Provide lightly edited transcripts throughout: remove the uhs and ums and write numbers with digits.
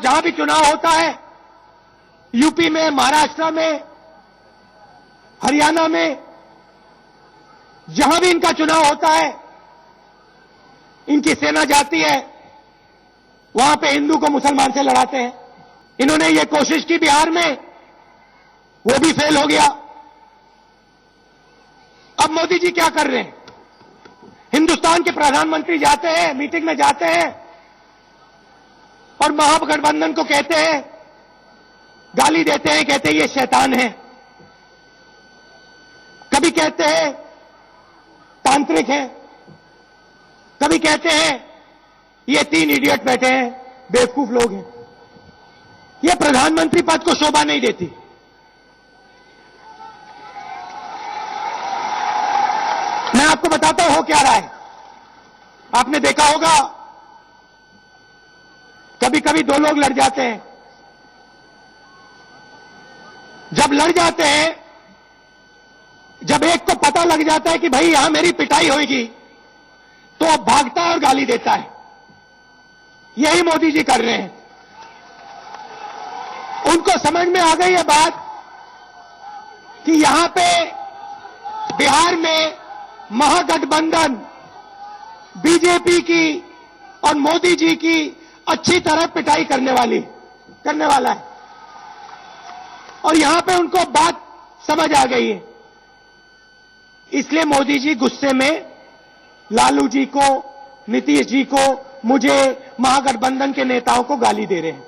जहां भी चुनाव होता है, यूपी में, महाराष्ट्र में, हरियाणा में, जहां भी इनका चुनाव होता है, इनकी सेना जाती है, वहां पे हिंदू को मुसलमान से लड़ाते हैं। इन्होंने ये कोशिश की बिहार में, वो भी फेल हो गया। अब मोदी जी क्या कर रहे हैं? हिंदुस्तान के प्रधानमंत्री जाते हैं, मीटिंग में जाते हैं और महागठबंधन को कहते हैं, गाली देते हैं, कहते हैं ये शैतान है। कभी कहते हैं तांत्रिक है, कभी कहते हैं ये 3 इडियट बैठे हैं, बेवकूफ लोग हैं। ये प्रधानमंत्री पद को शोभा नहीं देती। मैं आपको बताता हूं हो क्या रहा है। आपने देखा होगा कभी कभी 2 लोग लड़ जाते हैं। जब लड़ जाते हैं, जब एक को पता लग जाता है कि भाई यहां मेरी पिटाई होगी, तो अब भागता है और गाली देता है। यही मोदी जी कर रहे हैं। उनको समझ में आ गई है बात कि यहां पे बिहार में महागठबंधन बीजेपी की और मोदी जी की अच्छी तरह पिटाई करने वाला है। और यहां पे उनको बात समझ आ गई है। इसलिए मोदी जी गुस्से में लालू जी को, नीतीश जी को, मुझे, महागठबंधन के नेताओं को गाली दे रहे हैं।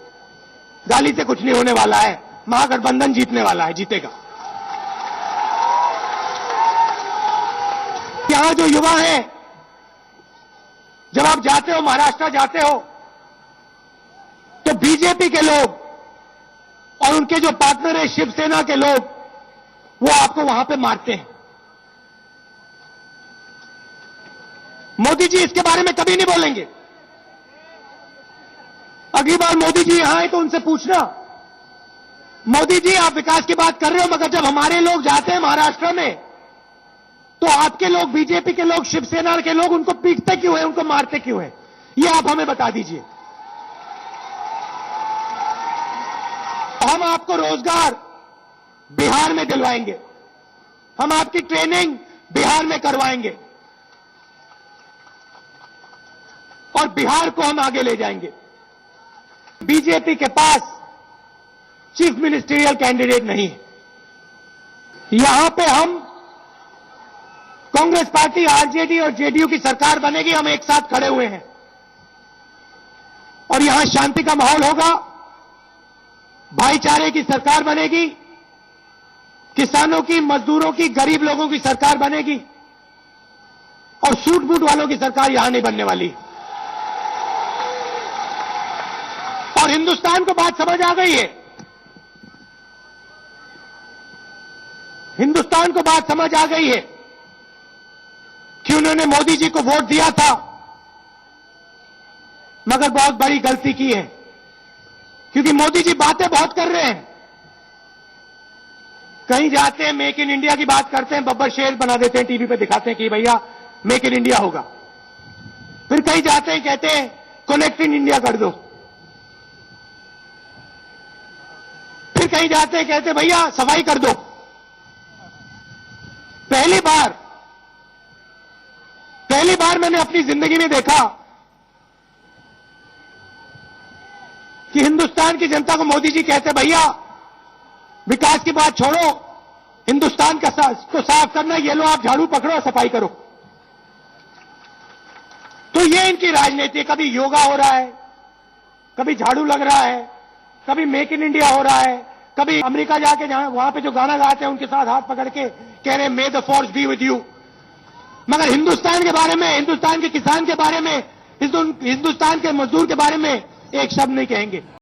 गाली से कुछ नहीं होने वाला है। महागठबंधन जीतने वाला है, जीतेगा। यहां जो युवा हैं, जब आप जाते हो, महाराष्ट्र जाते हो, तो बीजेपी के लोग और उनके जो पार्टनर है शिवसेना के लोग, वो आपको वहां पे मारते हैं। मोदी जी इसके बारे में कभी नहीं बोलेंगे। अगली बार मोदी जी यहां आए तो उनसे पूछना, मोदी जी आप विकास की बात कर रहे हो, मगर जब हमारे लोग जाते हैं महाराष्ट्र में, तो आपके लोग, बीजेपी के लोग, शिवसेना के लोग उनको पीटते क्यों हैं, उनको मारते क्यों हैं? ये आप हमें बता दीजिए। हम आपको रोजगार बिहार में दिलवाएंगे, हम आपकी ट्रेनिंग बिहार में करवाएंगे और बिहार को हम आगे ले जाएंगे। बीजेपी के पास चीफ मिनिस्टरियल कैंडिडेट नहीं है। यहां पे हम कांग्रेस पार्टी, आरजेडी और जेडीयू की सरकार बनेगी। हम एक साथ खड़े हुए हैं और यहां शांति का माहौल होगा, भाईचारे की सरकार बनेगी, किसानों की, मजदूरों की, गरीब लोगों की सरकार बनेगी और सूट बूट वालों की सरकार यहां नहीं बनने वाली। और हिंदुस्तान को बात समझ आ गई है। हिंदुस्तान को बात समझ आ गई है कि उन्होंने मोदी जी को वोट दिया था, मगर बहुत बड़ी गलती की है, क्योंकि मोदी जी बातें बहुत कर रहे हैं। कहीं जाते हैं मेक इन इंडिया की बात करते हैं, बब्बर शेर बना देते हैं, टीवी पे दिखाते हैं कि भैया मेक इन इंडिया होगा। फिर कहीं जाते हैं, कहते हैं कनेक्ट इन इंडिया कर दो। फिर कहीं जाते हैं, कहते हैं भैया सफाई कर दो। पहली बार मैंने अपनी जिंदगी में देखा कि हिंदुस्तान की जनता को मोदी जी कहते, भैया विकास की बात छोड़ो, हिंदुस्तान का को साफ करना, ये लो आप झाड़ू पकड़ो और सफाई करो। तो ये इनकी राजनीति। कभी योगा हो रहा है, कभी झाड़ू लग रहा है, कभी मेक इन इंडिया हो रहा है, कभी अमेरिका जाके जहां वहां पे जो गाना गाते हैं उनके साथ हाथ पकड़ के कह रहे हैं मे the force be with you. मगर हिंदुस्तान के बारे में, हिंदुस्तान के किसान के बारे में, हिंदुस्तान के मजदूर के बारे में एक शब्द नहीं कहेंगे।